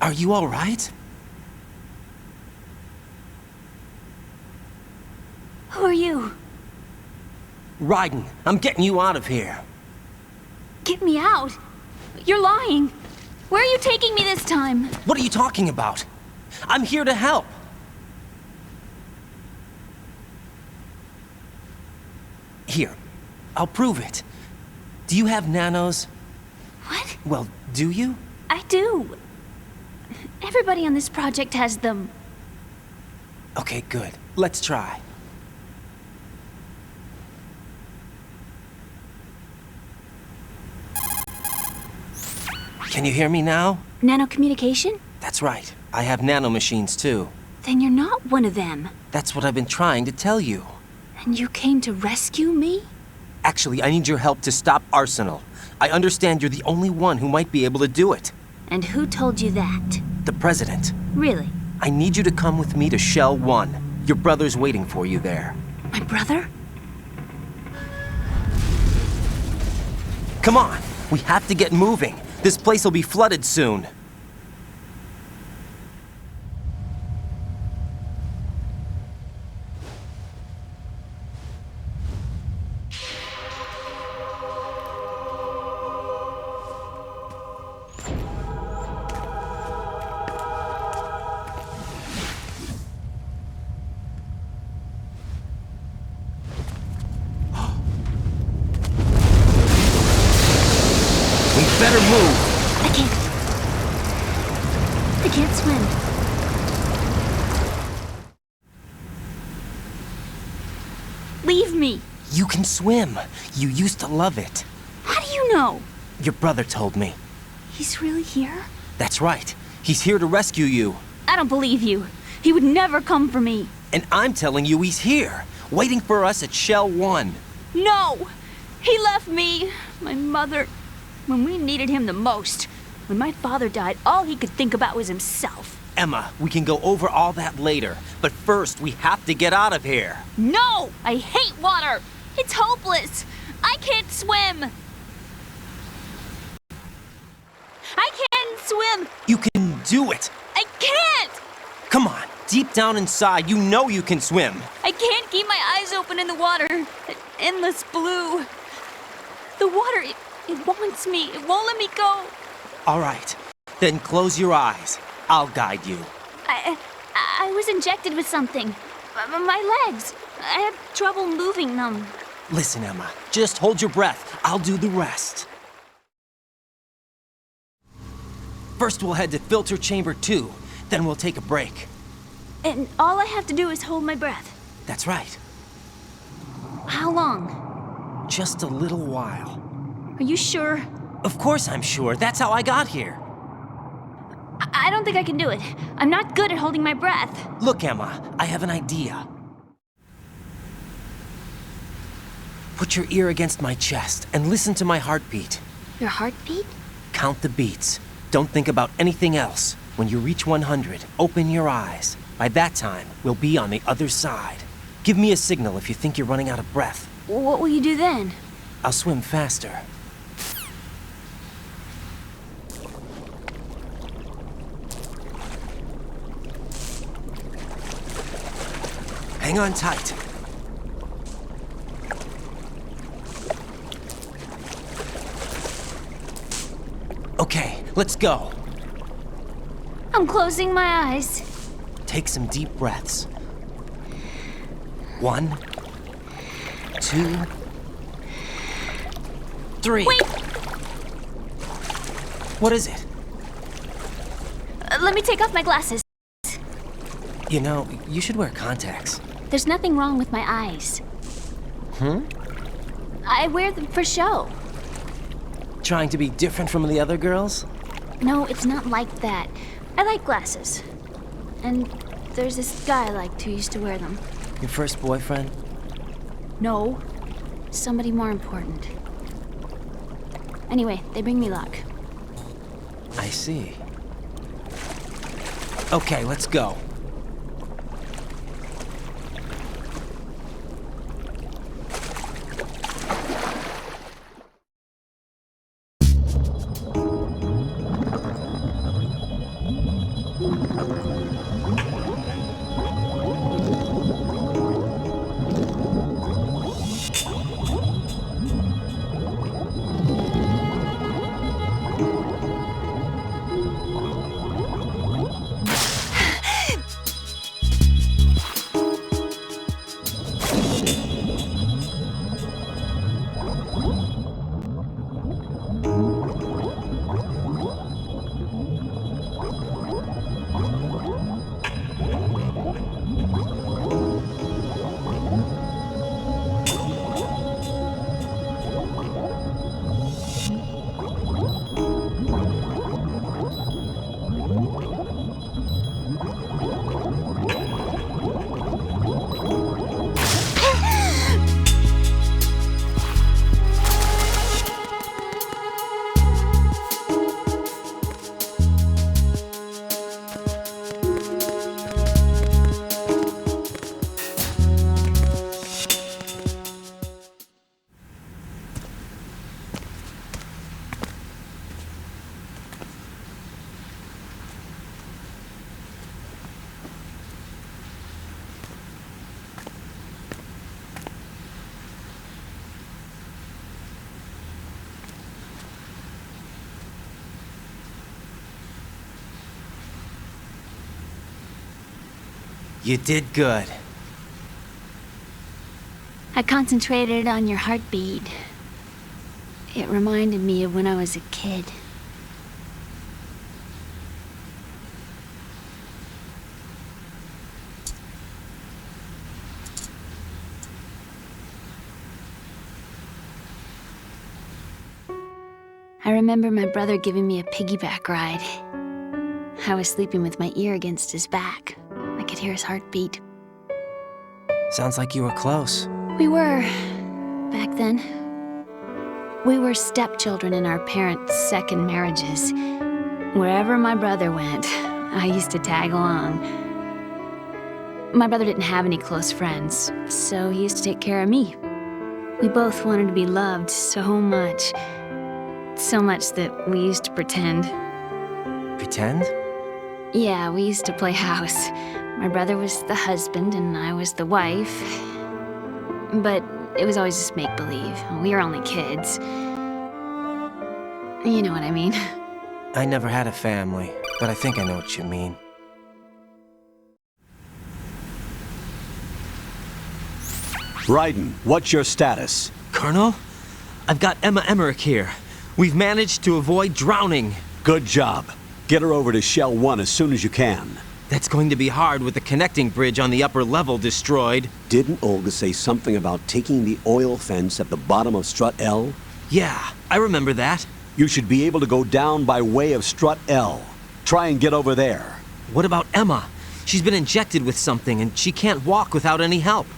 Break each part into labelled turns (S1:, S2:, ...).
S1: Are you all right?
S2: Who are you?
S1: Raiden, I'm getting you out of here.
S2: Get me out? You're lying. Where are you taking me this time?
S1: What are you talking about? I'm here to help. Here, I'll prove it. Do you have nanos?
S2: What?
S1: Well, do you?
S2: I do. Everybody on this project has them.
S1: Okay, good. Let's try. Can you hear me now?
S2: Nanocommunication?
S1: That's right. I have nanomachines too.
S2: Then you're not one of them.
S1: That's what I've been trying to tell you.
S2: And you came to rescue me?
S1: Actually, I need your help to stop Arsenal. I understand you're the only one who might be able to do it.
S2: And who told you that?
S1: The President.
S2: Really?
S1: I need you to come with me to Shell 1. Your brother's waiting for you there.
S2: My brother?
S1: Come on, we have to get moving. This place will be flooded soon. We better move.
S2: I can't swim. Leave me.
S1: You can swim. You used to love it.
S2: How do you know?
S1: Your brother told me.
S2: He's really here?
S1: That's right. He's here to rescue you.
S2: I don't believe you. He would never come for me.
S1: And I'm telling you he's here, waiting for us at Shell 1.
S2: No! He left me, my mother, when we needed him the most. When my father died, all he could think about was himself.
S1: Emma, we can go over all that later, but first we have to get out of here.
S2: No! I hate water! It's hopeless! I can't swim! I can't swim!
S1: You can do it!
S2: I can't!
S1: Come on, deep down inside, you know you can swim.
S2: I can't keep my eyes open in the water. That endless blue. The water, it wants me. It won't let me go.
S1: All right, then close your eyes. I'll guide you.
S2: I was injected with something. My legs. I have trouble moving them.
S1: Listen, Emma, just hold your breath. I'll do the rest. First we'll head to filter chamber 2, then we'll take a break.
S2: And all I have to do is hold my breath.
S1: That's right.
S2: How long?
S1: Just a little while.
S2: Are you sure?
S1: Of course I'm sure. That's how I got here.
S2: I don't think I can do it. I'm not good at holding my breath.
S1: Look, Emma, I have an idea. Put your ear against my chest and listen to my heartbeat.
S2: Your heartbeat?
S1: Count the beats. Don't think about anything else. When you reach 100, open your eyes. By that time, we'll be on the other side. Give me a signal if you think you're running out of breath.
S2: What will you do then?
S1: I'll swim faster. Hang on tight. Okay, let's go.
S2: I'm closing my eyes.
S1: Take some deep breaths. 1, 2, 3.
S2: Wait!
S1: What is it?
S2: Let me take off my glasses.
S1: You know, you should wear contacts.
S2: There's nothing wrong with my eyes. I wear them for show.
S1: Trying to be different from the other girls?
S2: No, it's not like that. I like glasses. And there's this guy I liked who used to wear them.
S1: Your first boyfriend?
S2: No, somebody more important. Anyway, they bring me luck.
S1: I see. Okay, let's go. You did good.
S2: I concentrated on your heartbeat. It reminded me of when I was a kid. I remember my brother giving me a piggyback ride. I was sleeping with my ear against his back. I could hear his heartbeat.
S1: Sounds like you were close.
S2: We were, back then. We were stepchildren in our parents' second marriages. Wherever my brother went, I used to tag along. My brother didn't have any close friends, so he used to take care of me. We both wanted to be loved so much. So much that we used to pretend.
S1: Pretend?
S2: Yeah, we used to play house. My brother was the husband and I was the wife. But it was always just make-believe. We were only kids. You know what I mean.
S1: I never had a family, but I think I know what you mean.
S3: Raiden, what's your status?
S1: Colonel? I've got Emma Emmerich here. We've managed to avoid drowning.
S3: Good job. Get her over to Shell 1 as soon as you can.
S1: That's going to be hard with the connecting bridge on the upper level destroyed.
S3: Didn't Olga say something about taking the oil fence at the bottom of Strut L?
S1: Yeah, I remember that.
S3: You should be able to go down by way of Strut L. Try and get over there.
S1: What about Emma? She's been injected with something and she can't walk without any help.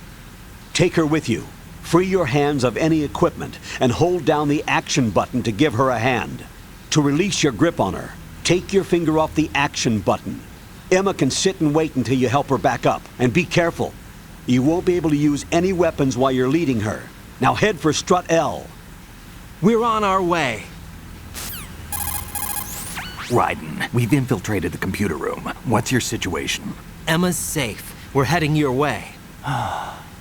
S3: Take her with you. Free your hands of any equipment and hold down the action button to give her a hand. To release your grip on her, take your finger off the action button. Emma can sit and wait until you help her back up. And be careful. You won't be able to use any weapons while you're leading her. Now head for Strut L.
S1: We're on our way.
S4: Raiden, we've infiltrated the computer room. What's your situation?
S1: Emma's safe. We're heading your way.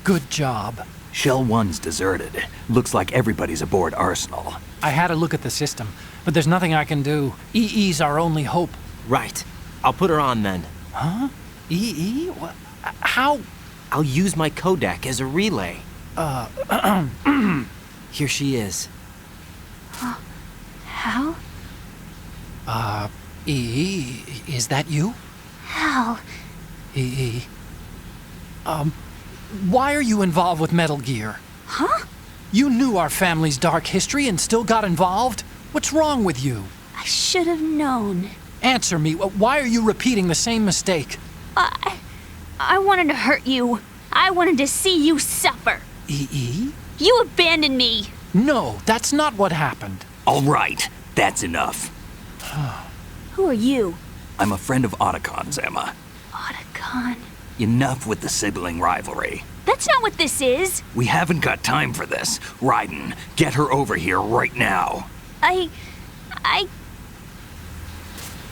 S5: Good job.
S4: Shell 1's deserted. Looks like everybody's aboard Arsenal.
S5: I had a look at the system, but there's nothing I can do. EE's our only hope.
S1: Right. I'll put her on then.
S5: Huh? EE? What? How?
S1: I'll use my Kodak as a relay. Here she is.
S2: Hal?
S5: EE, is that you?
S2: Hal?
S5: EE. Why are you involved with Metal Gear?
S2: Huh?
S5: You knew our family's dark history and still got involved? What's wrong with you?
S2: I should have known.
S5: Answer me. Why are you repeating the same mistake?
S2: I wanted to hurt you. I wanted to see you suffer.
S5: EE?
S2: You abandoned me.
S5: No, that's not what happened.
S4: All right, that's enough.
S2: Who are you?
S4: I'm a friend of Otacon's, Emma.
S2: Otacon.
S4: Enough with the sibling rivalry.
S2: That's not what this is.
S4: We haven't got time for this. Raiden, get her over here right now.
S2: I...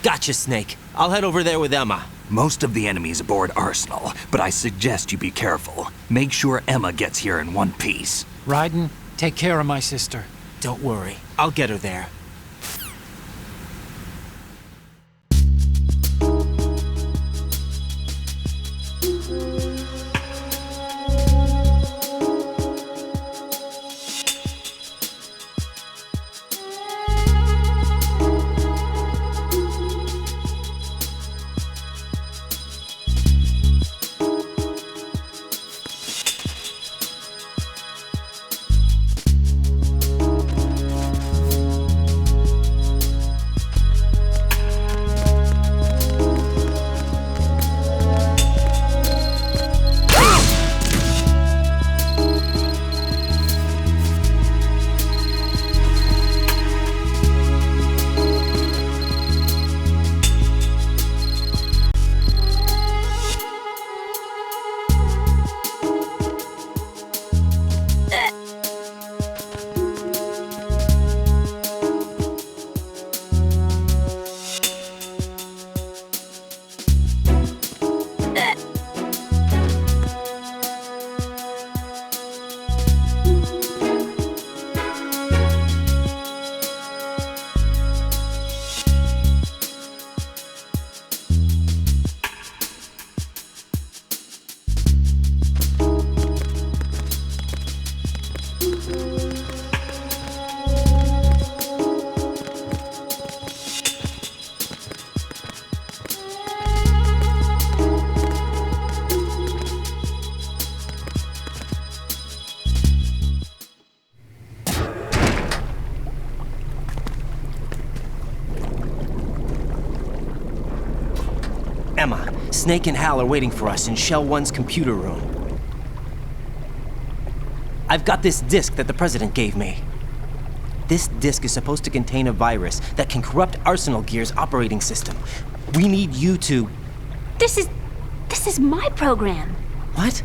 S1: Gotcha, Snake. I'll head over there with Emma.
S4: Most of the enemy's aboard Arsenal, but I suggest you be careful. Make sure Emma gets here in one piece.
S5: Raiden, take care of my sister.
S1: Don't worry. I'll get her there. Snake and Hal are waiting for us in Shell 1's computer room. I've got this disk that the President gave me. This disk is supposed to contain a virus that can corrupt Arsenal Gear's operating system. We need you to...
S2: This is my program.
S1: What?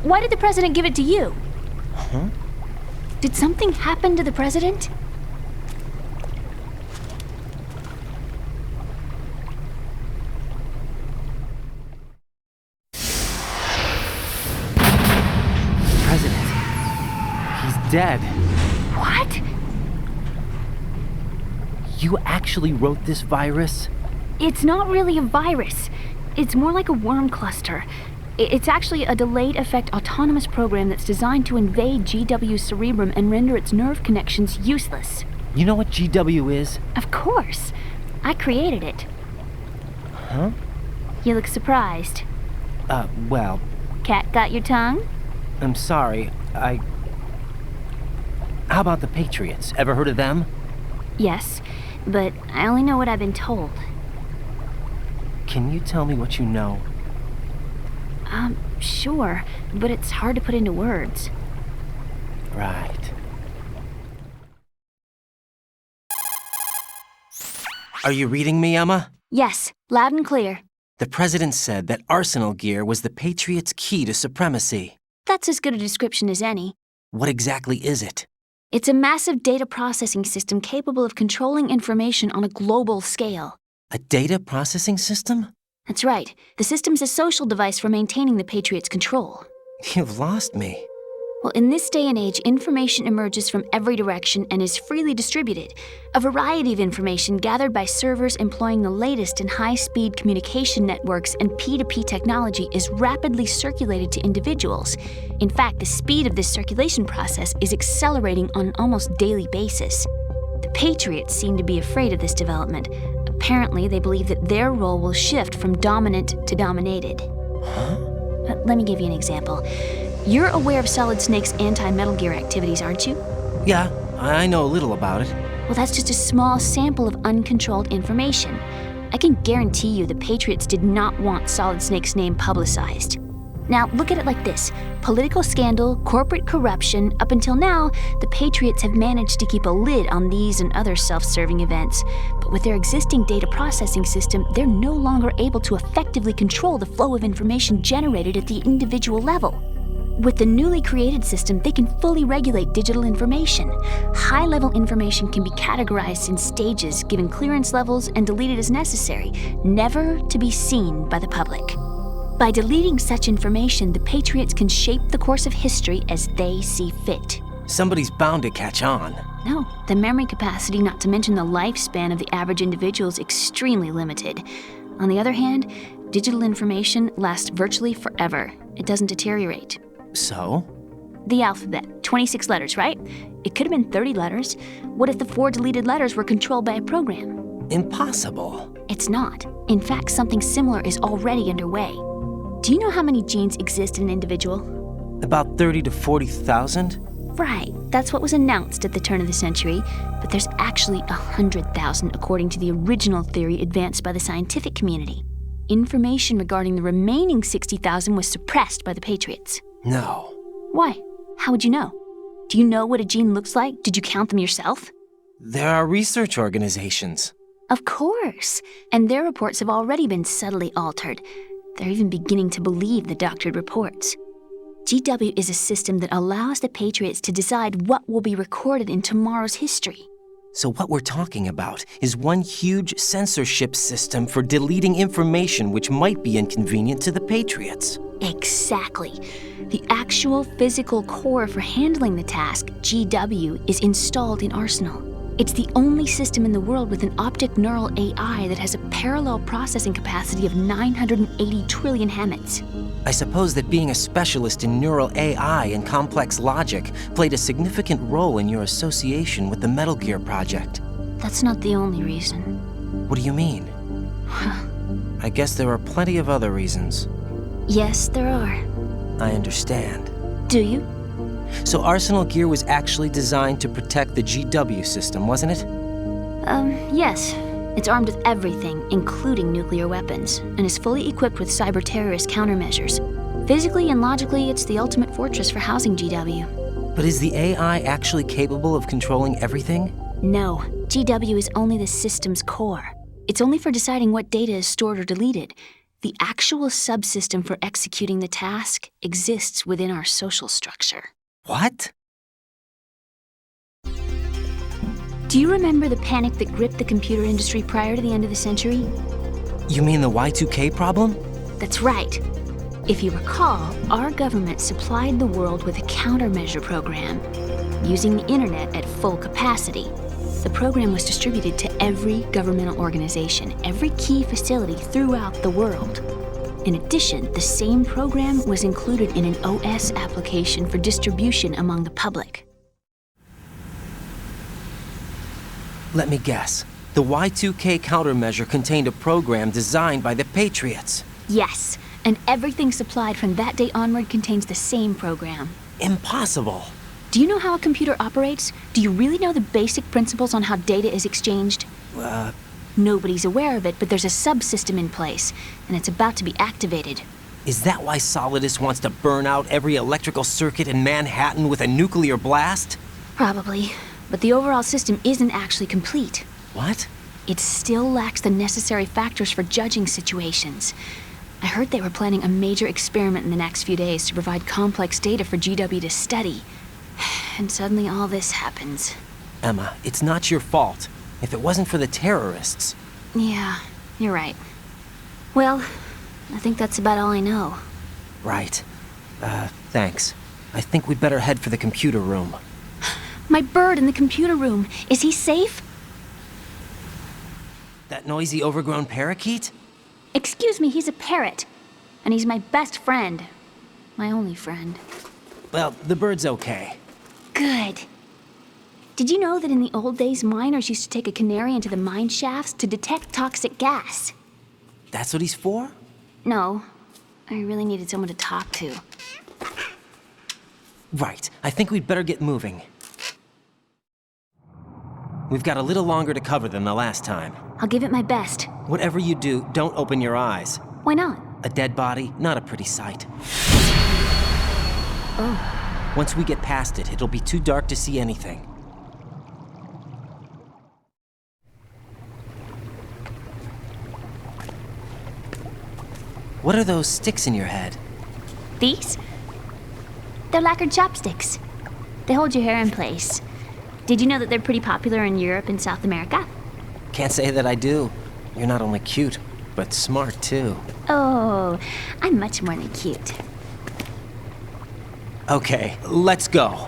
S2: Why did the President give it to you?
S1: Huh?
S2: Did something happen to the President?
S1: President. He's dead.
S2: What?
S1: You actually wrote this virus?
S2: It's not really a virus. It's more like a worm cluster. It's actually a delayed effect autonomous program that's designed to invade GW's cerebrum and render its nerve connections useless.
S1: You know what GW is?
S2: Of course. I created it.
S1: Huh?
S2: You look surprised.
S1: Well,
S2: Cat got your tongue?
S1: I'm sorry. How about the Patriots? Ever heard of them?
S2: Yes, but I only know what I've been told.
S1: Can you tell me what you know?
S2: Sure, but it's hard to put into words.
S1: Right. Are you reading me, Emma?
S2: Yes, loud and clear.
S1: The President said that Arsenal Gear was the Patriots' key to supremacy.
S2: That's as good a description as any.
S1: What exactly is it?
S2: It's a massive data processing system capable of controlling information on a global scale.
S1: A data processing system?
S2: That's right. The system's a social device for maintaining the Patriots' control.
S1: You've lost me.
S2: Well, in this day and age, information emerges from every direction and is freely distributed. A variety of information gathered by servers employing the latest in high-speed communication networks and P2P technology is rapidly circulated to individuals. In fact, the speed of this circulation process is accelerating on an almost daily basis. The Patriots seem to be afraid of this development. Apparently, they believe that their role will shift from dominant to dominated.
S1: Huh?
S2: Let me give you an example. You're aware of Solid Snake's anti-Metal Gear activities, aren't you?
S1: Yeah, I know a little about it.
S2: Well, that's just a small sample of uncontrolled information. I can guarantee you the Patriots did not want Solid Snake's name publicized. Now, look at it like this. Political scandal, corporate corruption, up until now, the Patriots have managed to keep a lid on these and other self-serving events. But with their existing data processing system, they're no longer able to effectively control the flow of information generated at the individual level. With the newly created system, they can fully regulate digital information. High-level information can be categorized in stages, given clearance levels, and deleted as necessary, never to be seen by the public. By deleting such information, the Patriots can shape the course of history as they see fit.
S1: Somebody's bound to catch on.
S2: No, the memory capacity, not to mention the lifespan of the average individual, is extremely limited. On the other hand, digital information lasts virtually forever. It doesn't deteriorate.
S1: So?
S2: The alphabet, 26 letters, right? It could have been 30 letters. What if the 4 deleted letters were controlled by a program?
S1: Impossible.
S2: It's not. In fact, something similar is already underway. Do you know how many genes exist in an individual?
S1: About 30 to 40,000?
S2: Right, that's what was announced at the turn of the century, but there's actually 100,000 according to the original theory advanced by the scientific community. Information regarding the remaining 60,000 was suppressed by the Patriots.
S1: No.
S2: Why? How would you know? Do you know what a gene looks like? Did you count them yourself?
S1: There are research organizations.
S2: Of course, and their reports have already been subtly altered. They're even beginning to believe the doctored reports. GW is a system that allows the Patriots to decide what will be recorded in tomorrow's history.
S1: So what we're talking about is one huge censorship system for deleting information which might be inconvenient to the Patriots.
S2: Exactly. The actual physical core for handling the task, GW, is installed in Arsenal. It's the only system in the world with an optic neural AI that has a parallel processing capacity of 980 trillion Hammets.
S1: I suppose that being a specialist in neural AI and complex logic played a significant role in your association with the Metal Gear project.
S2: That's not the only reason.
S1: What do you mean? I guess there are plenty of other reasons.
S2: Yes, there are.
S1: I understand.
S2: Do you?
S1: So Arsenal Gear was actually designed to protect the GW system, wasn't it?
S2: Yes. It's armed with everything, including nuclear weapons, and is fully equipped with cyber-terrorist countermeasures. Physically and logically, it's the ultimate fortress for housing GW.
S1: But is the AI actually capable of controlling everything?
S2: No, GW is only the system's core. It's only for deciding what data is stored or deleted. The actual subsystem for executing the task exists within our social structure.
S1: What?
S2: Do you remember the panic that gripped the computer industry prior to the end of the century?
S1: You mean the Y2K problem?
S2: That's right. If you recall, our government supplied the world with a countermeasure program. Using the internet at full capacity, the program was distributed to every governmental organization, every key facility throughout the world. In addition, the same program was included in an OS application for distribution among the public.
S1: Let me guess. The Y2K countermeasure contained a program designed by the Patriots.
S2: Yes, and everything supplied from that day onward contains the same program.
S1: Impossible.
S2: Do you know how a computer operates? Do you really know the basic principles on how data is exchanged? Nobody's aware of it, but there's a subsystem in place, and it's about to be activated.
S1: Is that why Solidus wants to burn out every electrical circuit in Manhattan with a nuclear blast?
S2: Probably, but the overall system isn't actually complete.
S1: What?
S2: It still lacks the necessary factors for judging situations. I heard they were planning a major experiment in the next few days to provide complex data for GW to study. And suddenly all this happens.
S1: Emma, it's not your fault. If it wasn't for the terrorists...
S2: Yeah, you're right. Well, I think that's about all I know.
S1: Right. Thanks. I think we'd better head for the computer room.
S2: My bird in the computer room. Is he safe?
S1: That noisy, overgrown parakeet?
S2: Excuse me, he's a parrot. And he's my best friend. My only friend.
S1: Well, the bird's okay.
S2: Good. Did you know that in the old days, miners used to take a canary into the mine shafts to detect toxic gas?
S1: That's what he's for?
S2: No. I really needed someone to talk to.
S1: Right. I think we'd better get moving. We've got a little longer to cover than the last time.
S2: I'll give it my best.
S1: Whatever you do, don't open your eyes.
S2: Why not?
S1: A dead body, not a pretty sight.
S2: Oh.
S1: Once we get past it, it'll be too dark to see anything. What are those sticks in your head?
S2: These? They're lacquered chopsticks. They hold your hair in place. Did you know that they're pretty popular in Europe and South America?
S1: Can't say that I do. You're not only cute, but smart too.
S2: Oh, I'm much more than cute.
S1: Okay, let's go.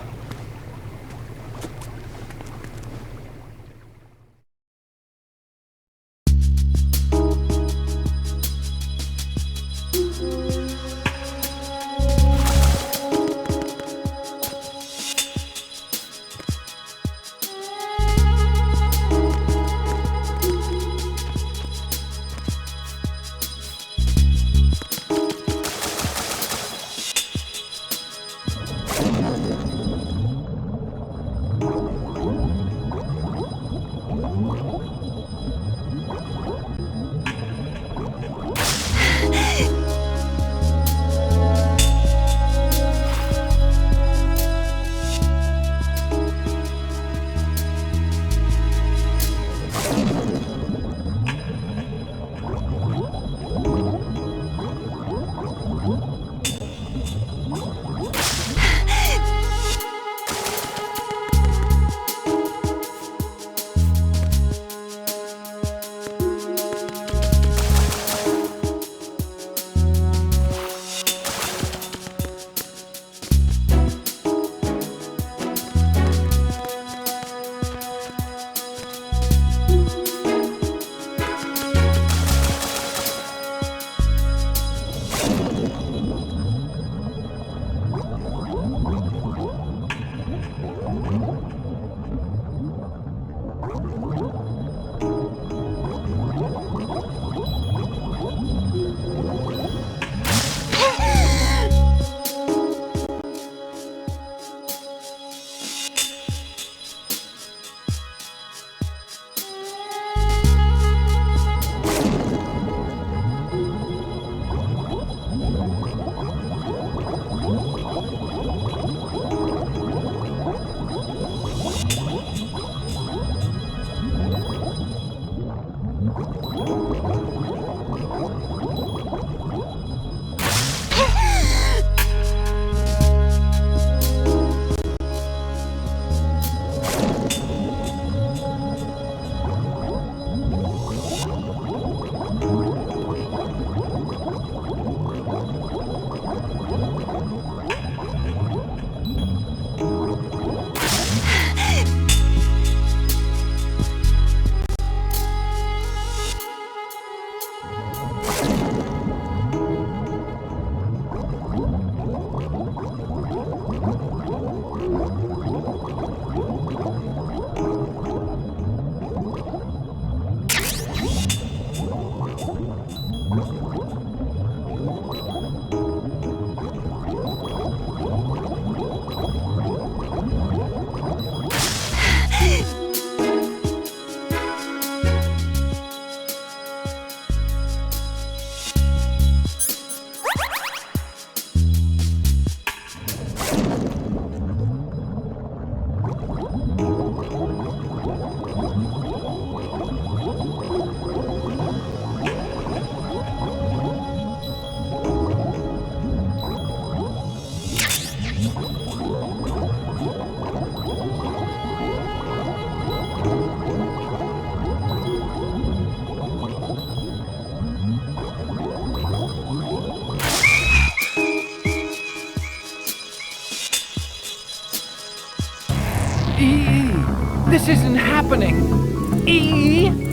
S5: This isn't happening. E!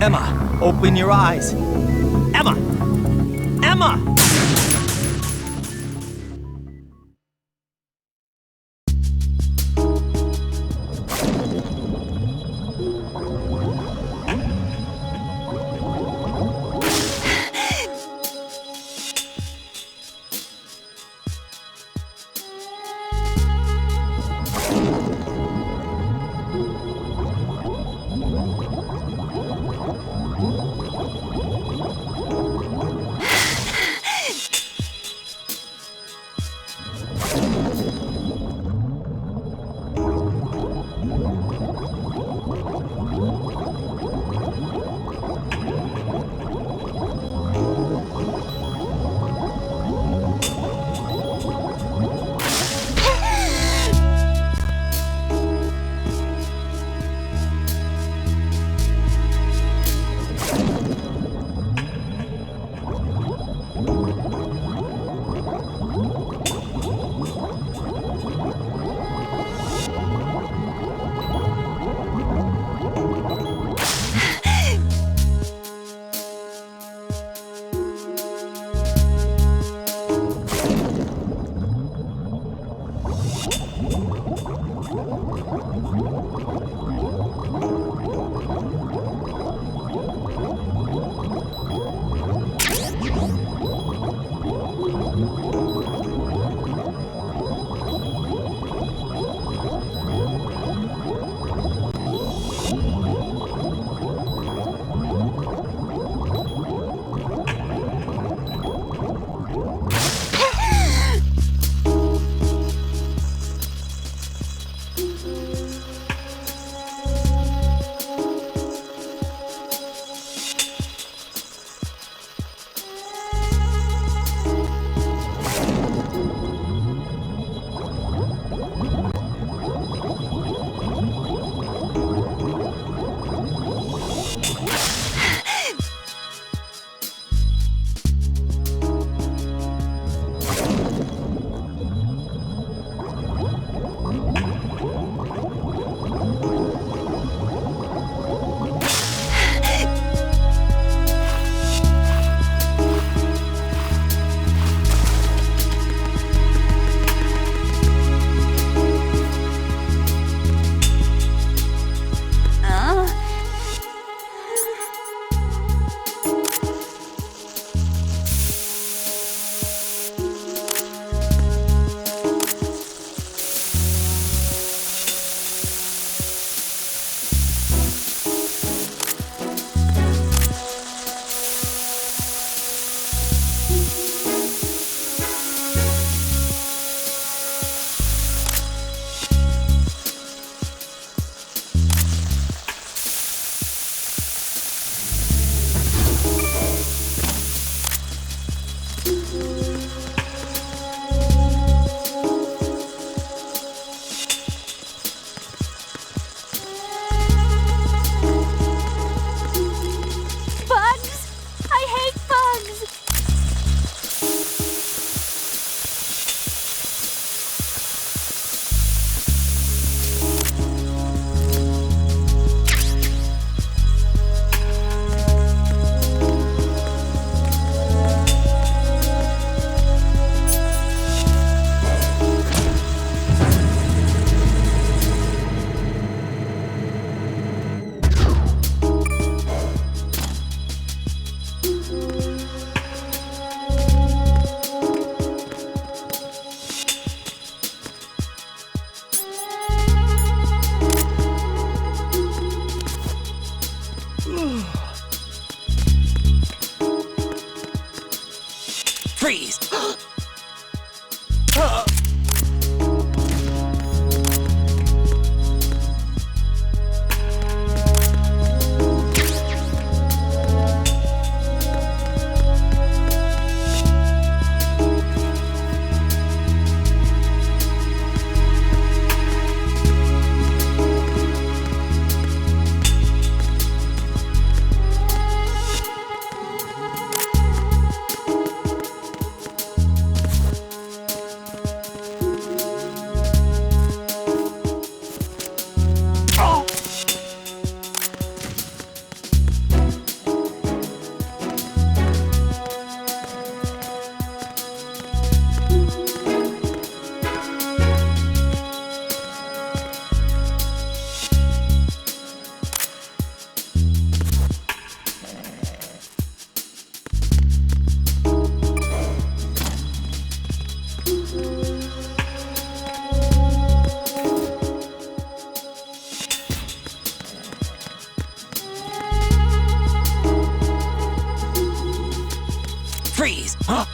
S1: Emma, open your eyes. Emma! Emma! Freeze! Freeze! Huh?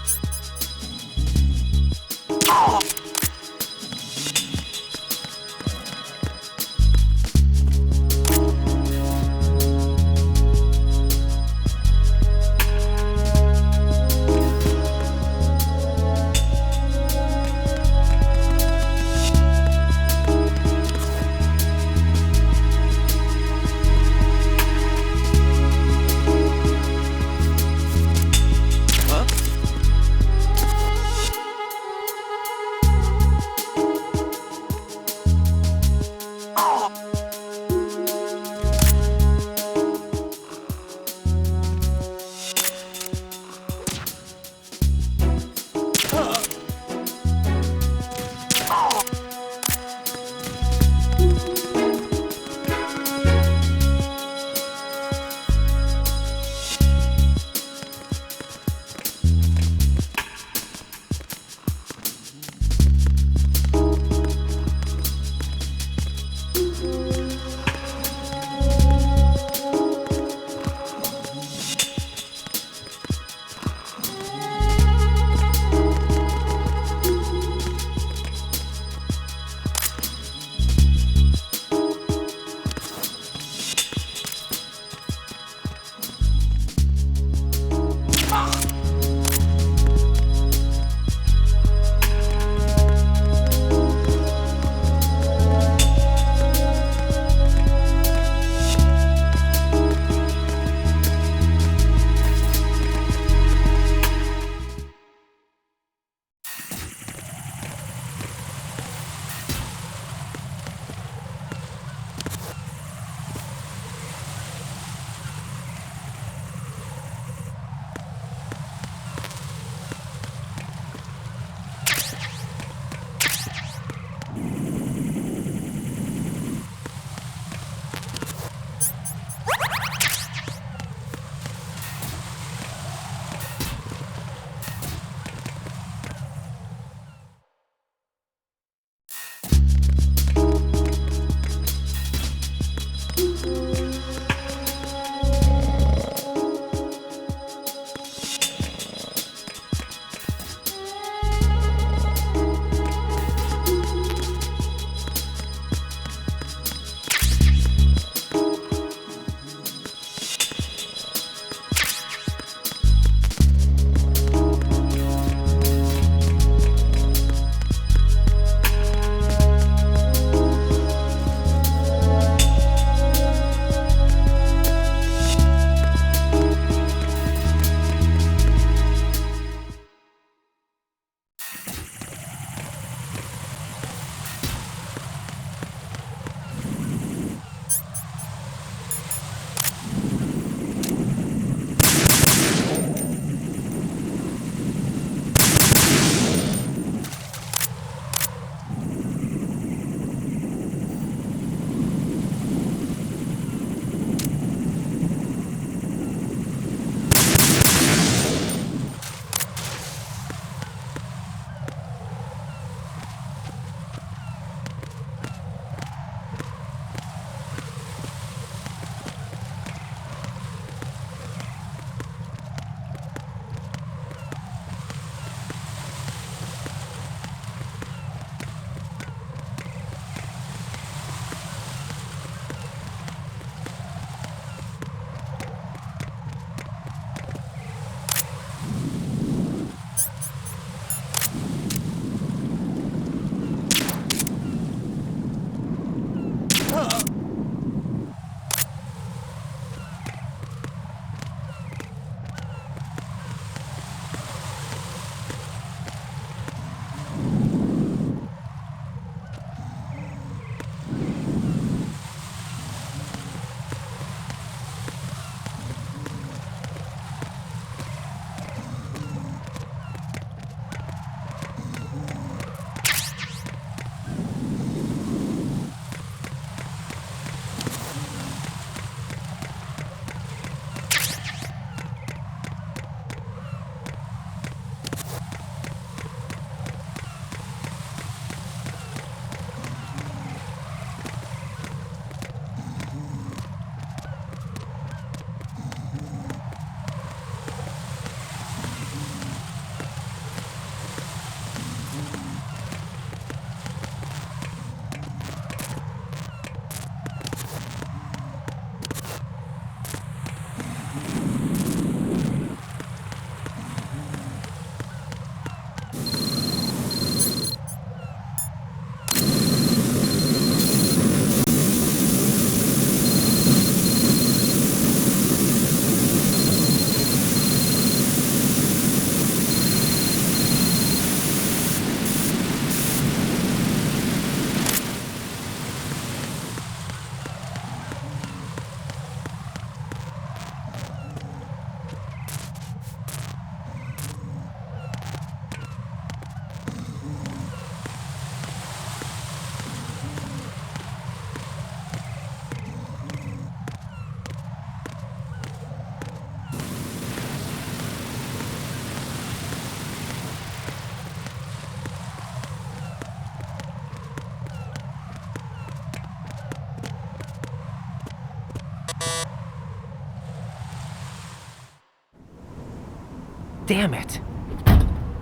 S1: Damn it.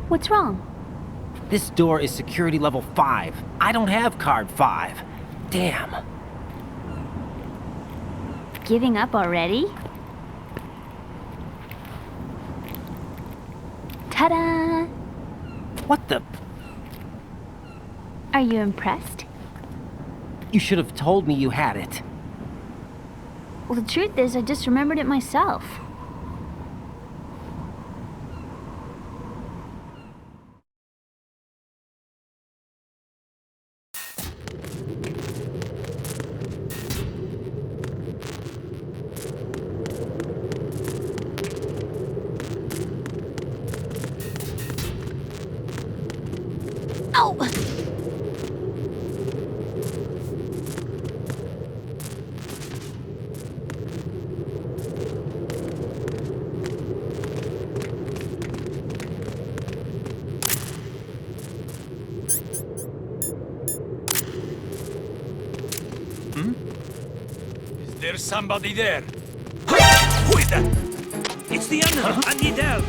S2: What's wrong?
S1: This door is security level 5. I don't have card 5. Damn.
S2: Giving up already? Ta-da!
S1: What the?
S2: Are you impressed?
S1: You should have told me you had it.
S2: Well, the truth is, I just remembered it myself. Oh!
S6: Is there somebody there? Who is that? It's the animal. I need help.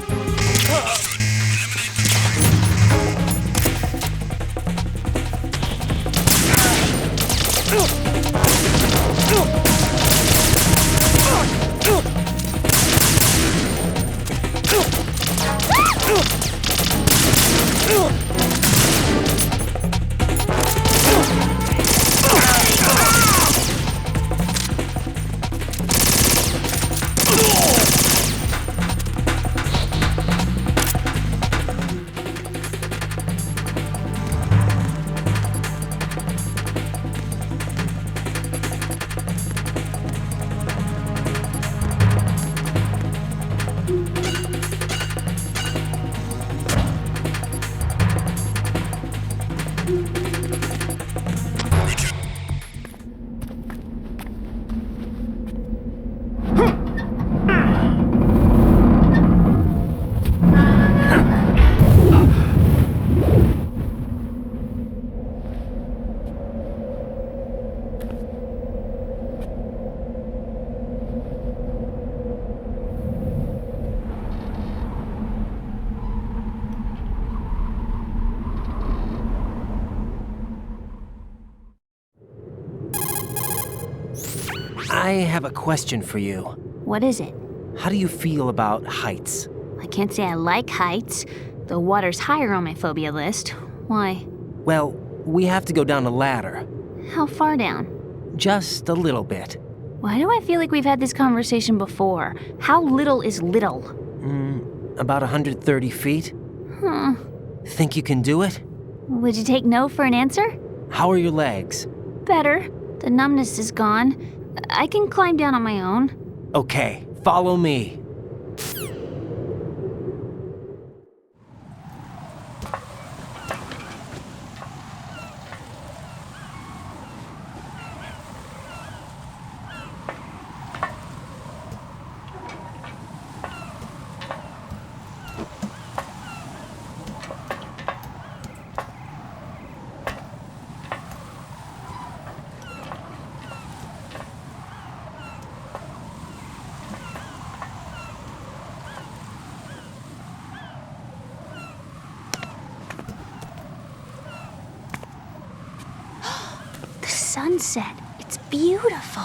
S1: I have a question for you.
S2: What is it?
S1: How do you feel about heights?
S2: I can't say I like heights. The water's higher on my phobia list. Why?
S1: Well, we have to go down a ladder.
S2: How far down?
S1: Just a little bit.
S2: Why do I feel like we've had this conversation before? How little is little?
S1: About 130 feet.
S2: Huh.
S1: Think you can do it?
S2: Would you take no for an answer?
S1: How are your legs?
S2: Better. The numbness is gone. I can climb down on my own.
S1: Okay, follow me.
S2: Sunset. It's beautiful.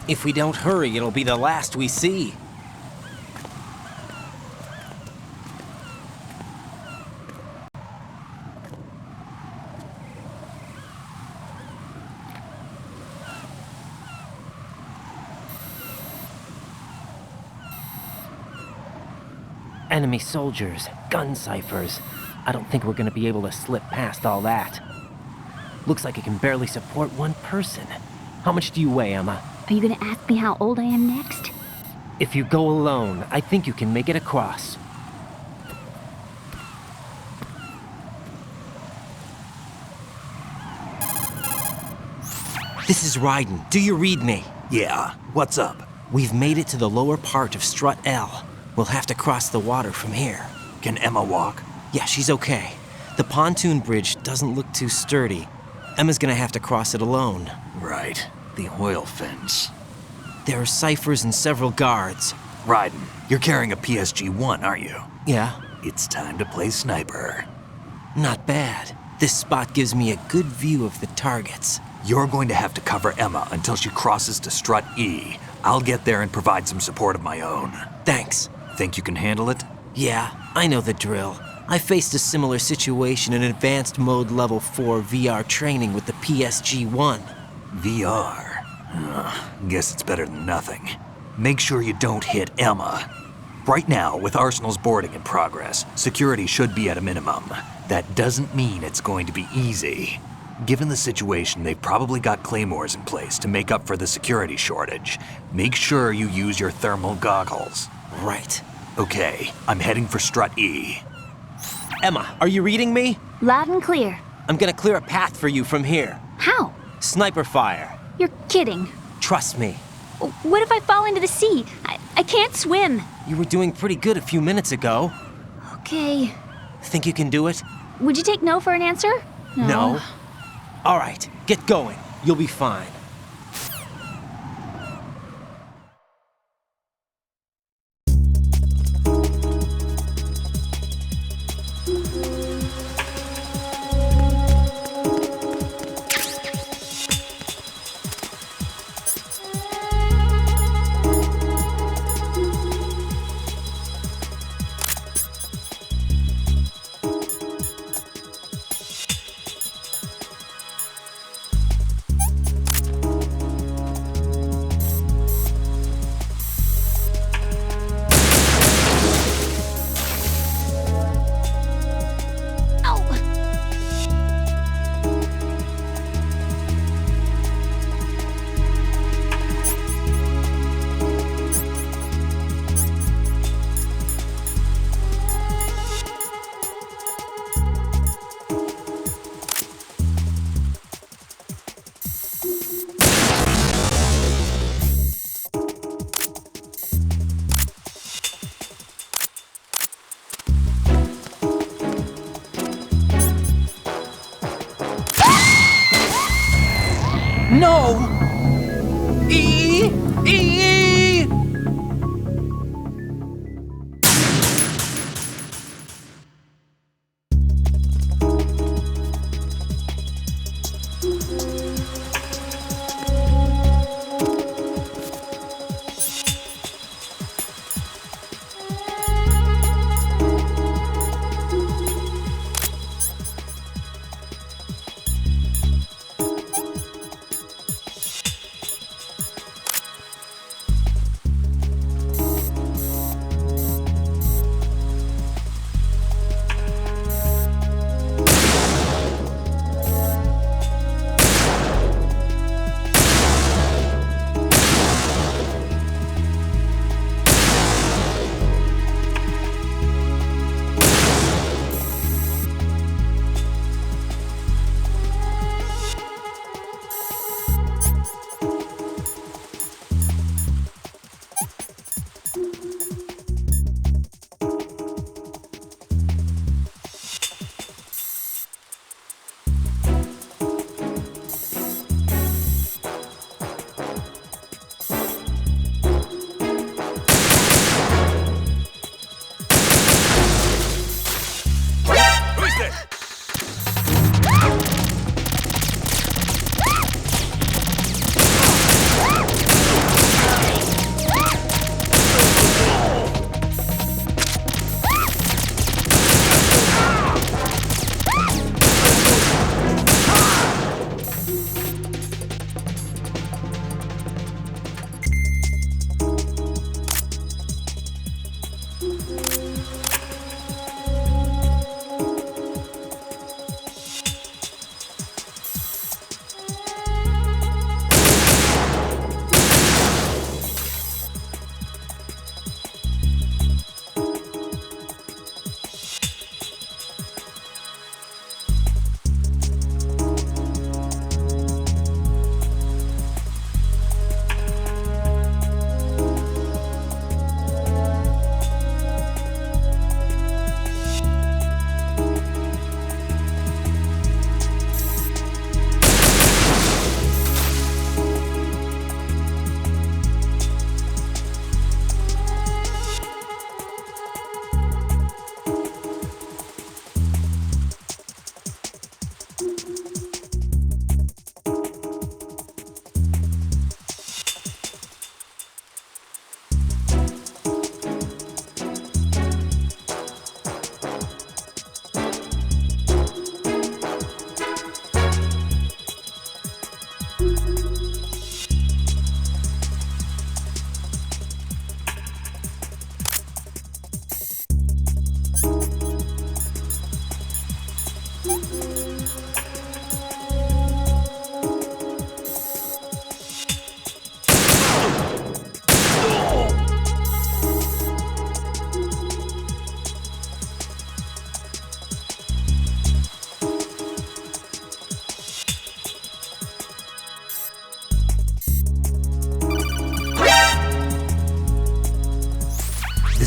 S1: If we don't hurry, it'll be the last we see. Enemy soldiers, gun ciphers. I don't think we're gonna be able to slip past all that. Looks like it can barely support one person. How much do you weigh, Emma?
S2: Are you gonna ask me how old I am next?
S1: If you go alone, I think you can make it across. This is Raiden. Do you read me?
S4: Yeah, what's up?
S1: We've made it to the lower part of Strut L. We'll have to cross the water from here.
S4: Can Emma walk?
S1: Yeah, she's okay. The pontoon bridge doesn't look too sturdy. Emma's gonna have to cross it alone.
S4: Right. The oil fence.
S1: There are ciphers and several guards.
S4: Raiden, you're carrying a PSG-1, aren't you?
S1: Yeah,
S4: It's time to play sniper.
S1: not bad. This spot gives me a good view of the targets.
S4: You're going to have to cover Emma until she crosses to strut E. I'll get there and provide some support of my own.
S1: Thanks.
S4: Think you can handle it?
S1: Yeah, I know the drill. I faced a similar situation in advanced mode level 4 VR training with the PSG-1.
S4: VR. Guess it's better than nothing. Make sure you don't hit Emma. Right now, with Arsenal's boarding in progress, security should be at a minimum. That doesn't mean it's going to be easy. Given the situation, they've probably got claymores in place to make up for the security shortage. Make sure you use your thermal goggles.
S1: Right.
S4: Okay, I'm heading for strut E.
S1: Emma, are you reading me?
S2: Loud and clear.
S1: I'm gonna clear a path for you from here.
S2: How?
S1: Sniper fire.
S2: You're kidding.
S1: Trust me.
S2: What if I fall into the sea? I can't swim.
S1: You were doing pretty good a few minutes ago.
S2: Okay.
S1: Think you can do it?
S2: Would you take no for an answer?
S1: No. All right, get going. You'll be fine. No! E! E!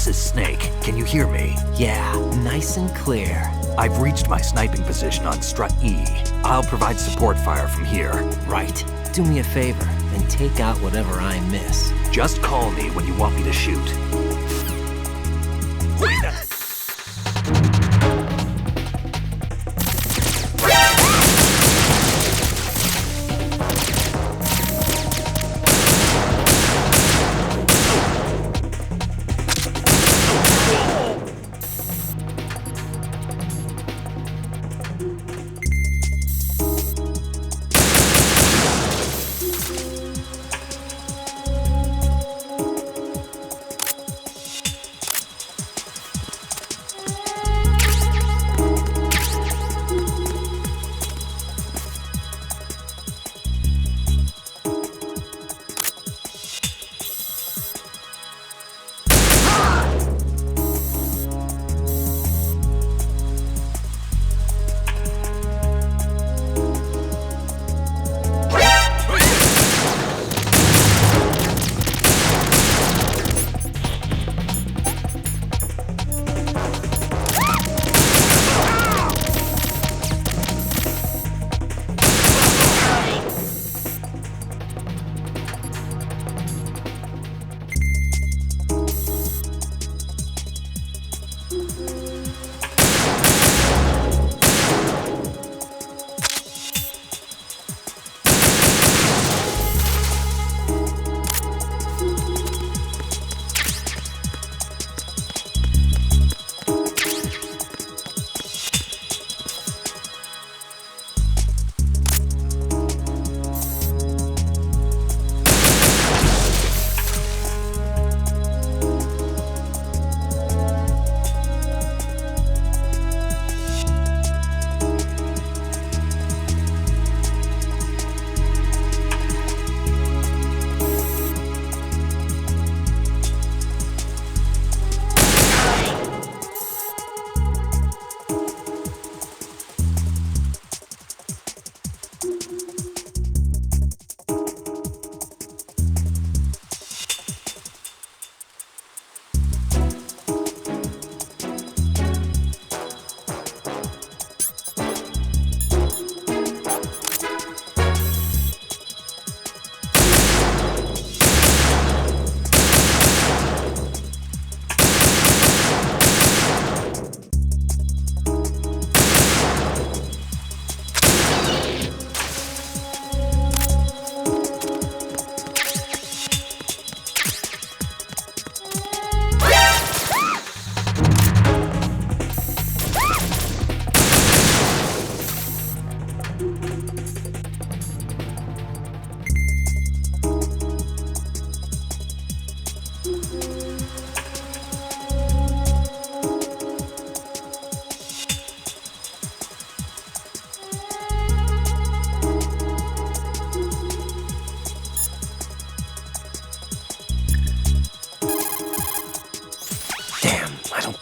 S4: This is Snake. Can you hear me?
S1: Yeah, nice and clear.
S4: I've reached my sniping position on Strut E. I'll provide support fire from here.
S1: Right. Do me a favor and take out whatever I miss.
S4: Just call me when you want me to shoot.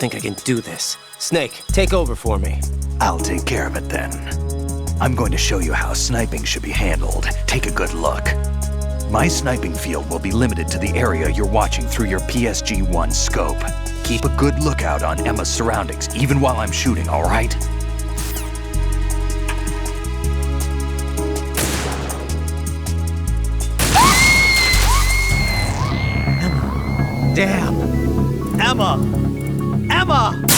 S1: think I can do this. Snake, take over for me.
S4: I'll take care of it then. I'm going to show you how sniping should be handled. Take a good look. My sniping field will be limited to the area you're watching through your PSG-1 scope. Keep a good lookout on Emma's surroundings, even while I'm shooting, all right?
S1: Damn! Emma! Emma!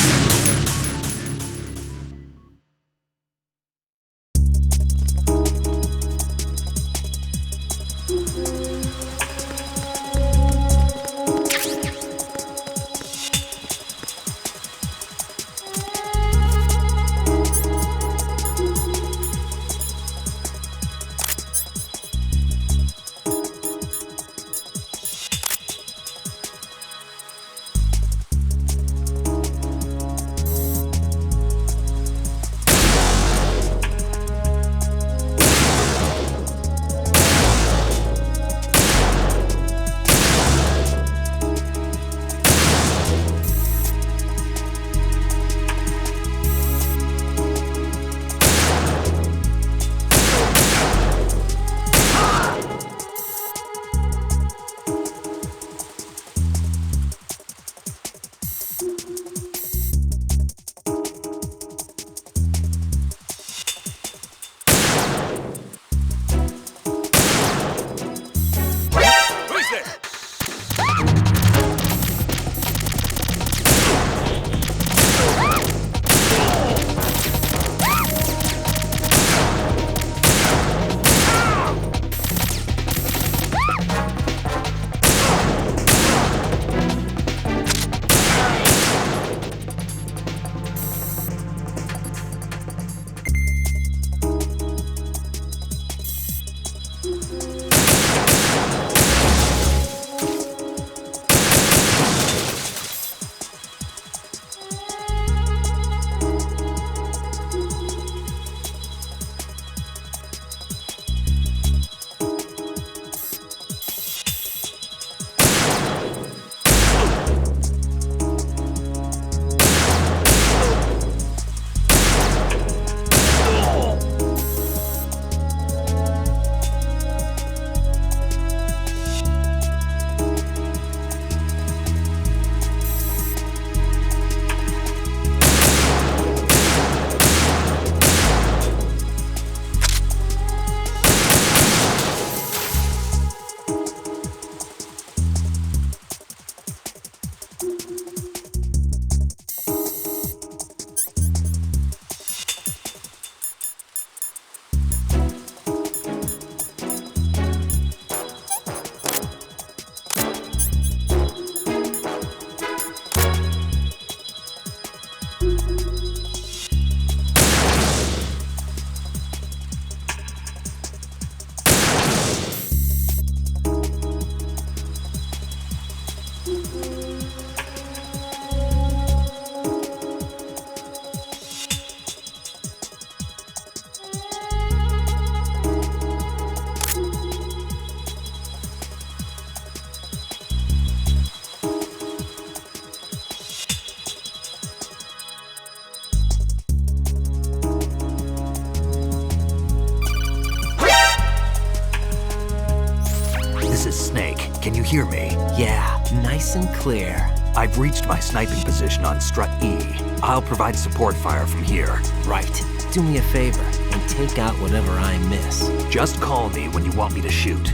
S4: This is Snake. Can you hear me?
S1: Yeah, nice and clear.
S4: I've reached my sniping position on Strut E. I'll provide support fire from here.
S1: Right. Do me a favor and take out whatever I miss.
S4: Just call me when you want me to shoot.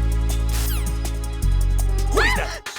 S6: Who is that?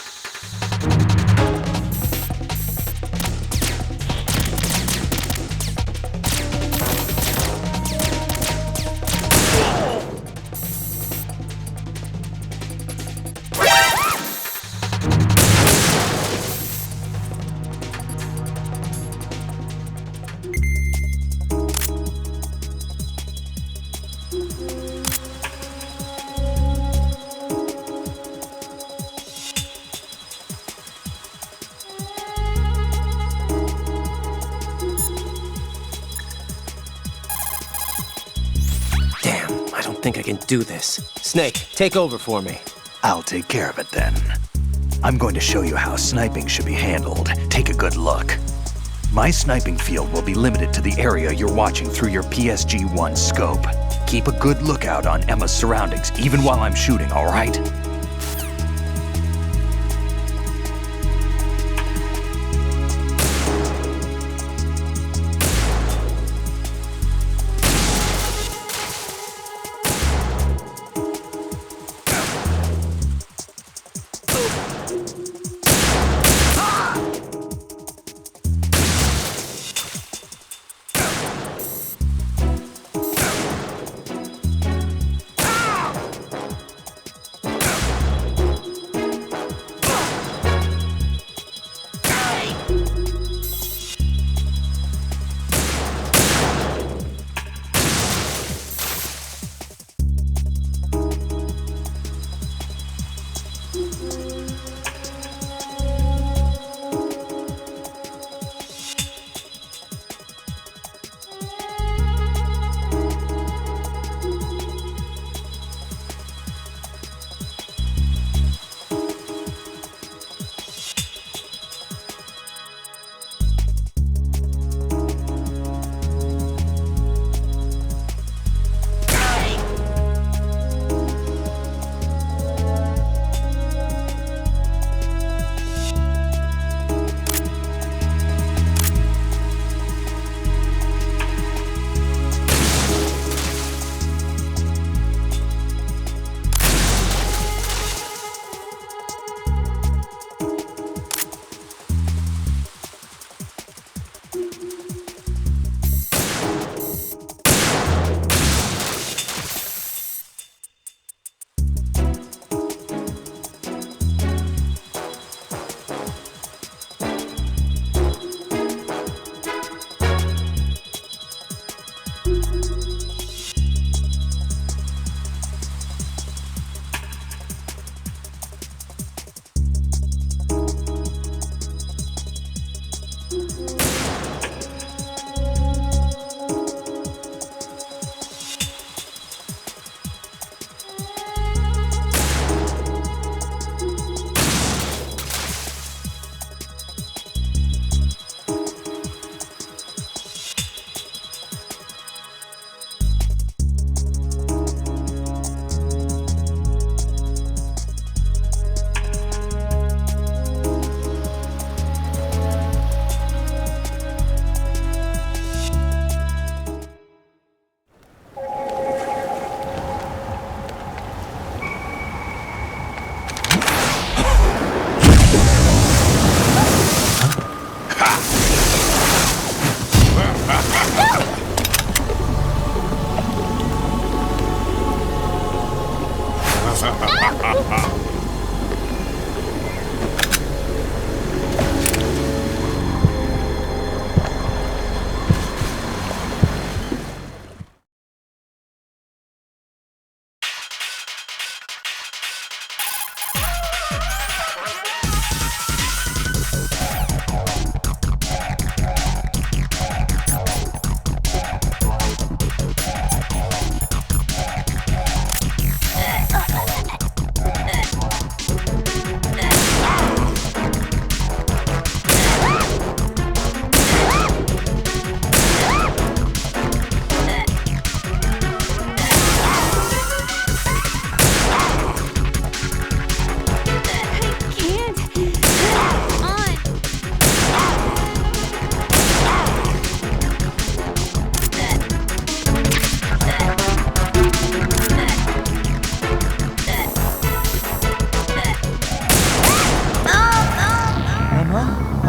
S1: I don't think I can do this. Snake, take over for me.
S4: I'll take care of it then. I'm going to show you how sniping should be handled. Take a good look. My sniping field will be limited to the area you're watching through your PSG-1 scope. Keep a good lookout on Emma's surroundings, even while I'm shooting, all right?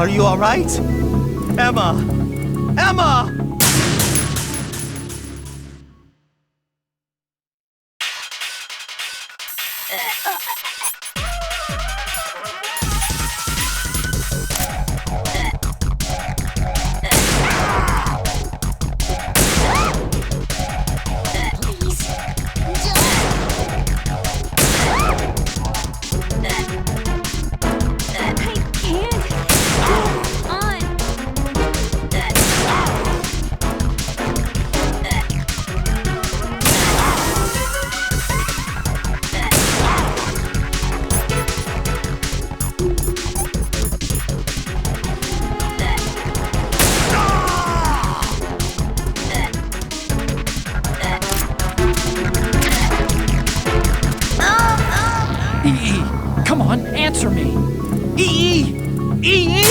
S7: Are you all right? Emma! Emma!
S5: Come on, answer me! EE! EE!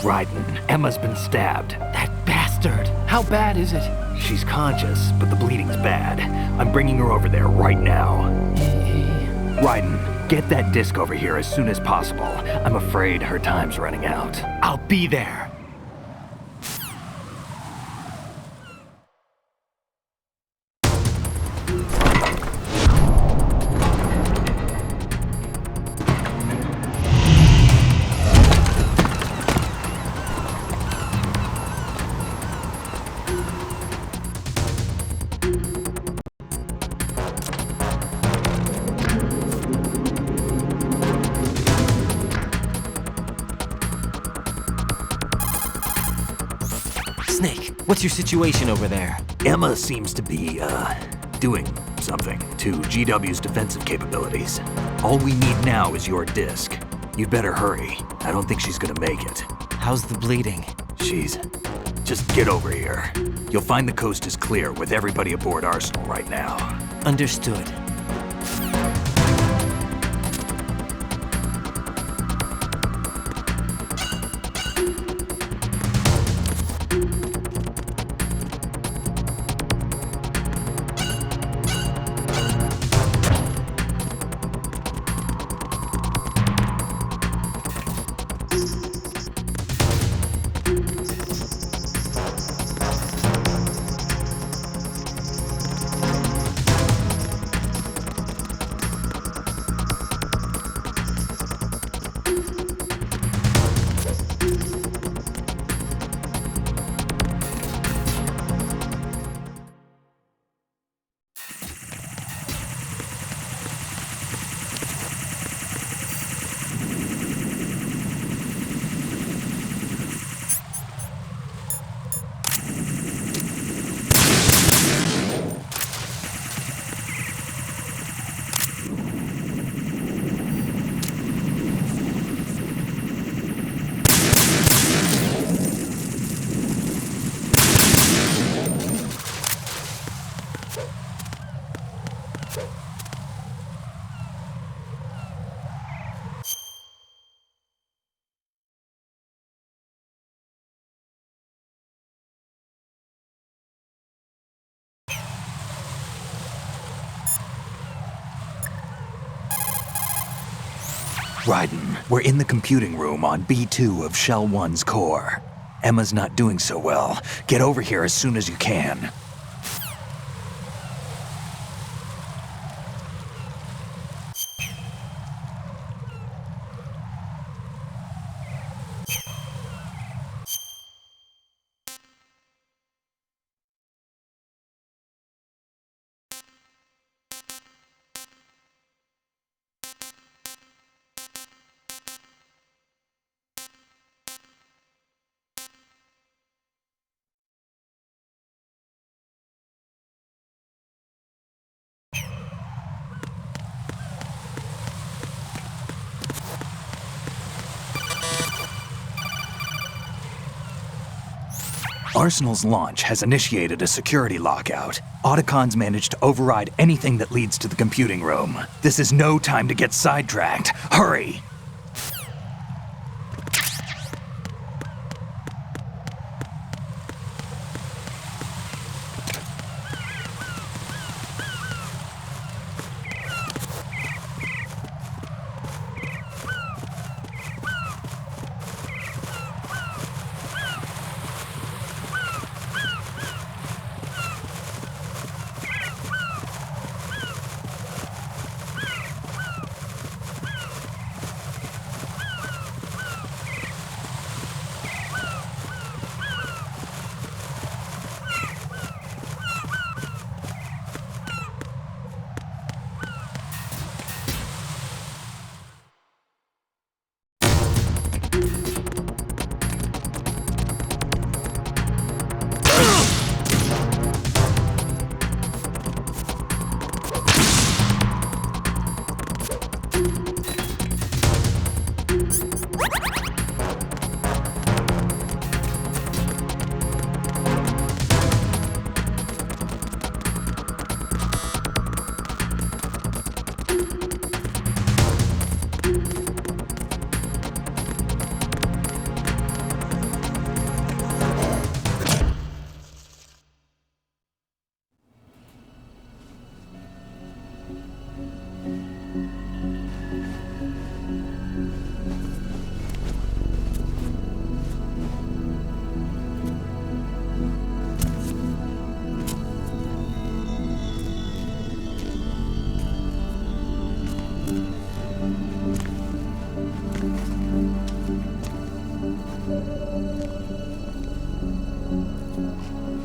S4: Raiden, Emma's been stabbed.
S1: That bastard!
S5: How bad is it?
S4: She's conscious, but the bleeding's bad. I'm bringing her over there right now. Raiden, get that disc over here as soon as possible. I'm afraid her time's running out.
S1: I'll be there. Snake, what's your situation over there?
S4: Emma seems to be, doing something to GW's defensive capabilities. All we need now is your disc. You'd better hurry. I don't think she's gonna make it.
S1: How's the bleeding?
S4: Just get over here. You'll find the coast is clear with everybody aboard Arsenal right now.
S1: Understood.
S4: Raiden, we're in the computing room on B2 of Shell 1's core. Emma's not doing so well. Get over here as soon as you can. Arsenal's launch has initiated a security lockout. Otacons managed to override anything that leads to the computing room. This is no time to get sidetracked. Hurry!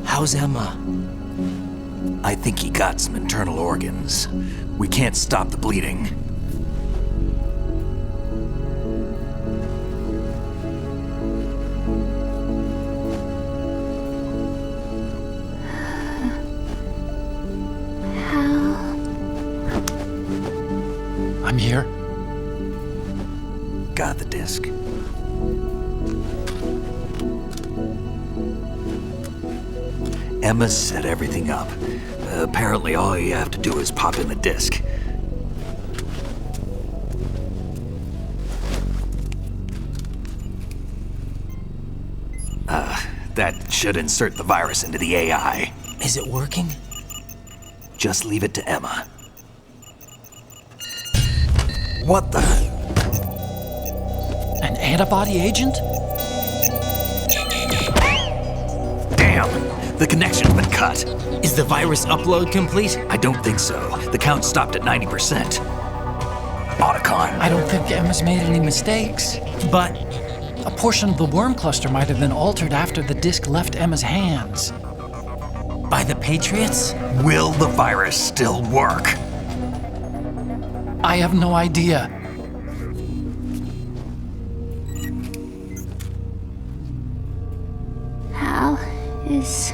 S1: How's Emma?
S4: I think he got some internal organs. We can't stop the bleeding.
S5: I'm here.
S4: Got the disc. Emma set everything up. Apparently all you have to do is pop in the disc. That should insert the virus into the AI.
S1: Is it working?
S4: Just leave it to Emma. What the?
S5: An antibody agent?
S4: Damn! The connection's been cut.
S1: Is the virus upload complete?
S4: I don't think so. The count stopped at 90%. Otacon.
S5: I don't think Emma's made any mistakes.
S1: But
S5: A portion of the worm cluster might have been altered after the disc left Emma's hands.
S1: by the Patriots?
S4: Will the virus still work?
S5: I have no idea.
S2: Hal is...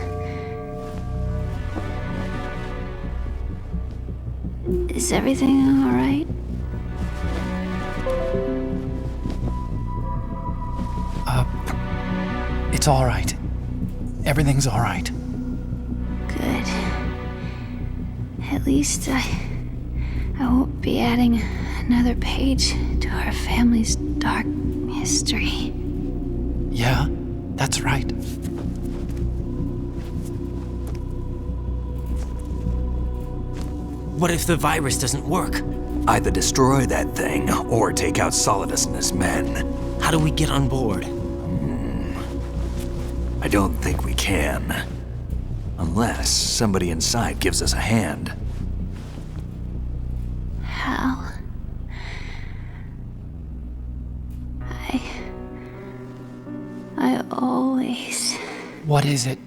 S2: Is everything all right?
S5: It's all right. Everything's all right.
S2: Good. At least I won't be adding another page to our family's dark history.
S5: Yeah, that's right.
S1: What if the virus doesn't work?
S4: Either destroy that thing, or take out Solidus and his men.
S1: How do we get on board?
S4: I don't think we can. Unless somebody inside gives us a hand.
S2: Hal. I always...
S5: What is it?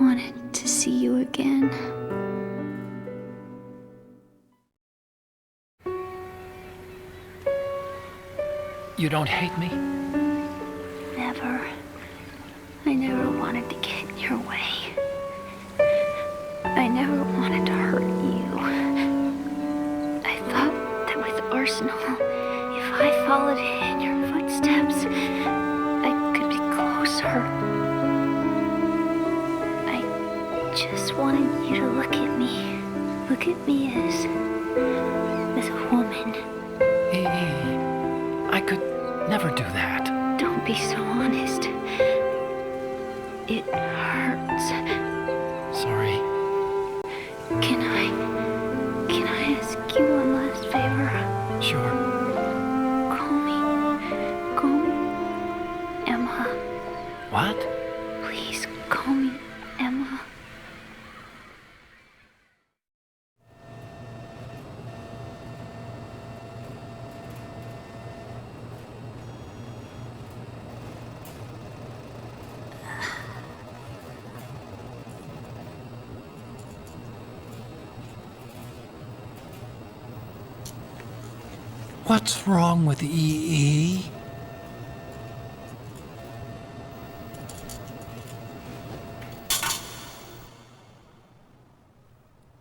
S2: wanted to see you again.
S5: You don't hate me?
S2: Never. I never wanted to get in your way. I never wanted to hurt you. I thought that with Arsenal, if I followed in your footsteps, I could be closer. I just wanted you to look at me. Look at me as a woman.
S5: I could never do that.
S2: Don't be so honest. It hurts.
S5: Sorry.
S2: Can I ask you one last favor?
S5: Sure.
S2: Call me Emma.
S5: What?
S2: Please call me Emma.
S5: What's wrong with EE?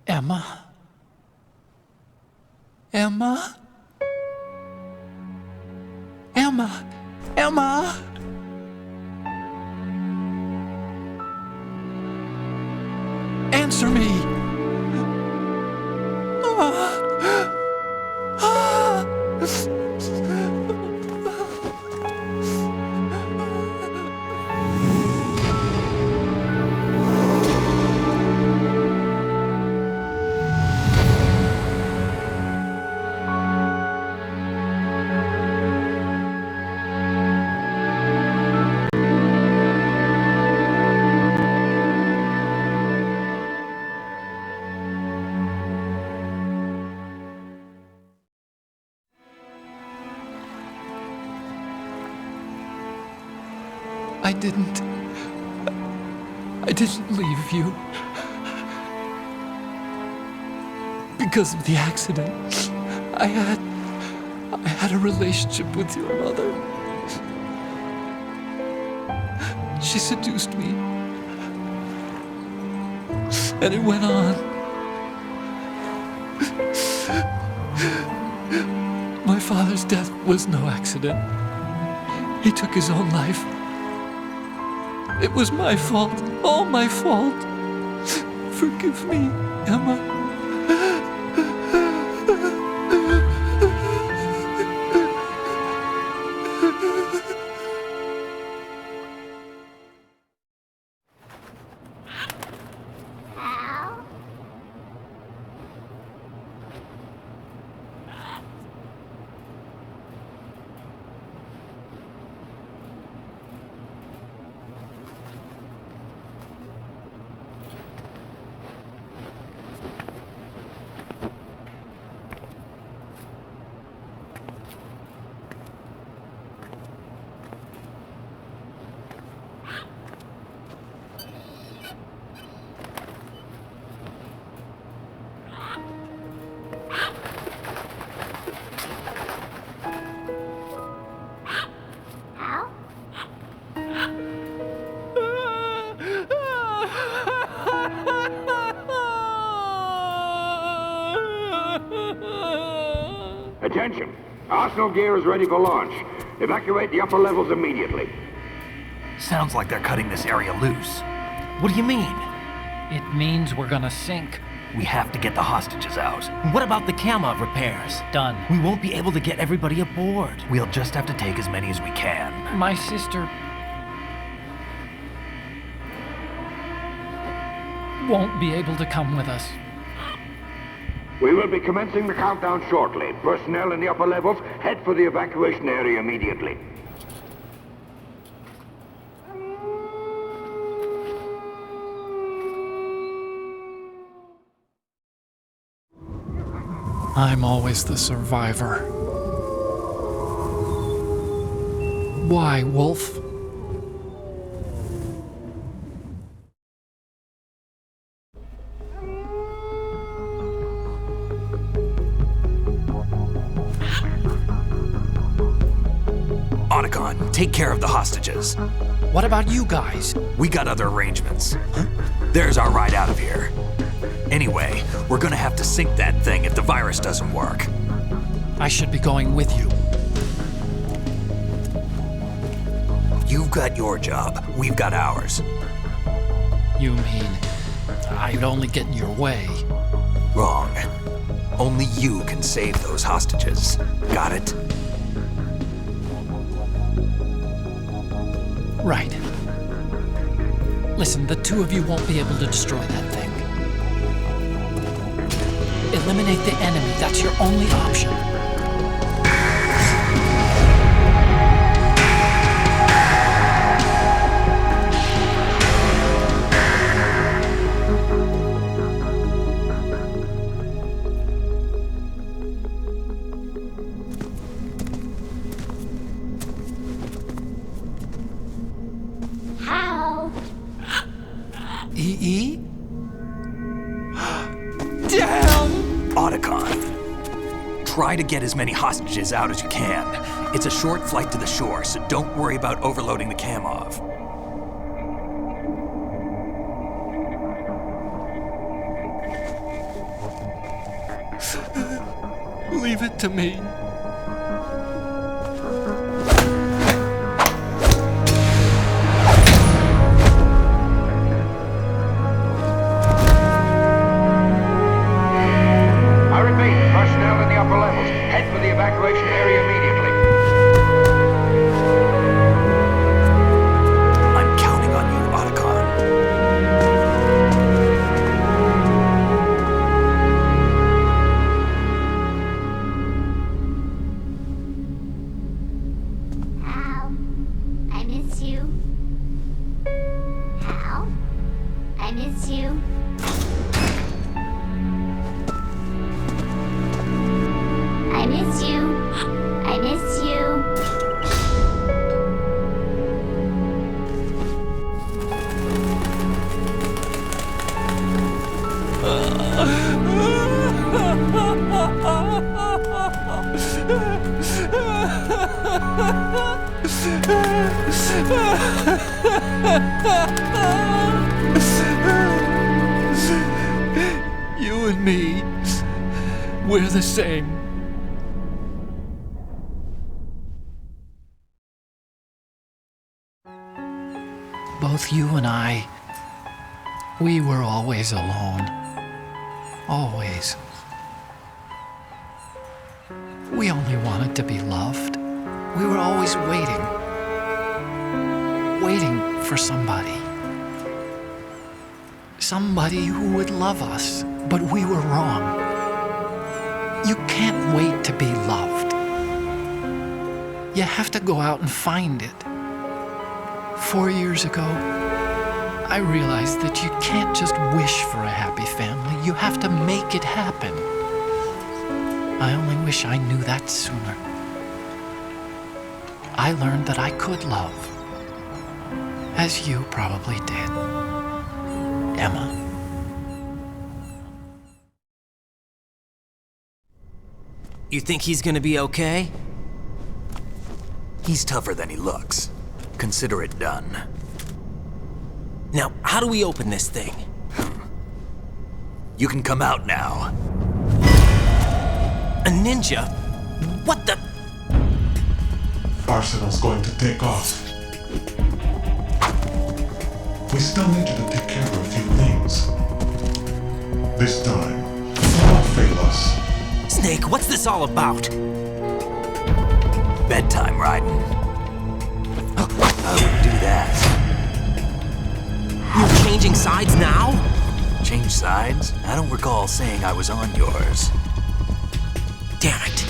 S5: Emma? Emma? Emma? Emma? Answer me! I didn't leave you. Because of the accident, I had a relationship with your mother. She seduced me. And it went on. My father's death was no accident. He took his own life. It was my fault, all my fault. Forgive me, Emma.
S8: Attention! Arsenal gear is ready for launch. Evacuate the upper levels immediately.
S4: Sounds like they're cutting this area loose.
S1: What do you mean?
S5: It means we're gonna sink.
S4: We have to get the hostages out.
S1: What about the camo repairs?
S9: Done.
S1: We won't be able to get everybody aboard.
S4: We'll just have to take as many as we can.
S9: My sister won't be able to come with us.
S8: We will be commencing the countdown shortly. Personnel in the upper levels, head for the evacuation area immediately.
S5: I'm always the survivor. Why, Wolf?
S4: Otacon, take care of the hostages.
S5: What about you guys?
S4: We got other arrangements. There's our ride out of here. Anyway, we're gonna have to sink that thing if the virus doesn't work.
S5: I should be going with you.
S4: You've got your job, we've got ours.
S5: You mean I'd only get in your way?
S4: Wrong. Only you can save those hostages. Got it?
S5: Right. Listen, the two of you won't be able to destroy that thing. Eliminate the enemy. That's your only option.
S2: How?
S5: EE? Damn!
S4: Otacon, try to get as many hostages out as you can. It's a short flight to the shore, so don't worry about overloading the Kamov.
S5: Leave it to me.
S8: I repeat, personnel in the upper levels, head for the evacuation area immediately.
S4: I'm counting on you, Otacon.
S2: Hal, I miss you. Hal, I miss you. I miss you. I miss you.
S5: You and me, we're the same. Both you and I, we were always alone. Always. We only wanted to be loved. We were always waiting. Waiting for somebody. Somebody who would love us, but we were wrong. You can't wait to be loved. You have to go out and find it. 4 years ago, I realized that you can't just wish for a happy family. You have to make it happen. I only wish I knew that sooner. I learned that I could love, as you probably did, Emma.
S1: You think he's gonna be okay?
S4: He's tougher than he looks. Consider it done.
S1: Now, how do we open this thing?
S4: You can come out now.
S1: A ninja? What the?
S10: Arsenal's going to take off. We still need you to take care of a few things. This time, do not fail us.
S1: Snake, what's this all about?
S4: Bedtime, Raiden. I would do that.
S1: You're changing sides now?
S4: Change sides? I don't recall saying I was on yours.
S1: Damn it.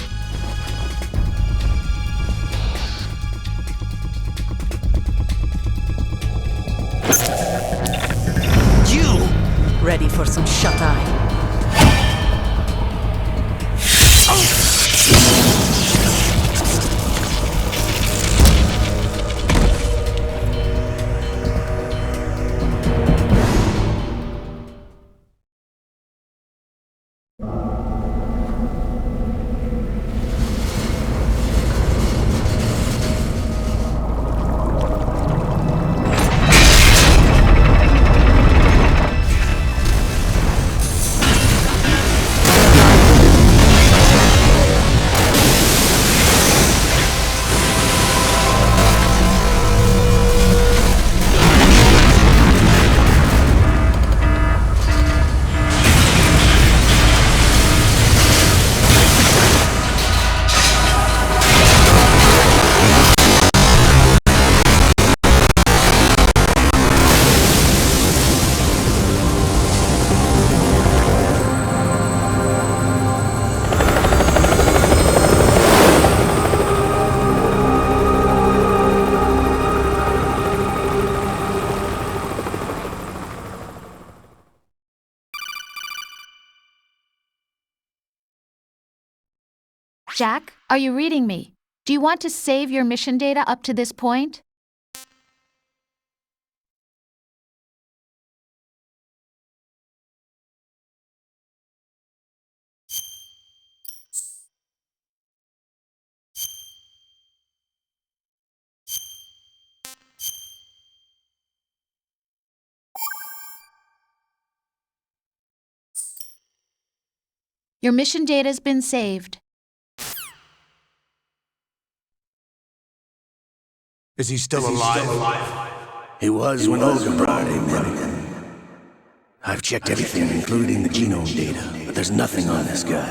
S1: You!
S11: Ready for some shut-eye?
S12: Jack, are you reading me? Do you want to save your mission data up to this point? Your mission data's been saved.
S13: Is he still alive? He was when Olga brought him in. I've checked everything, including the genome data, but there's nothing on this guy.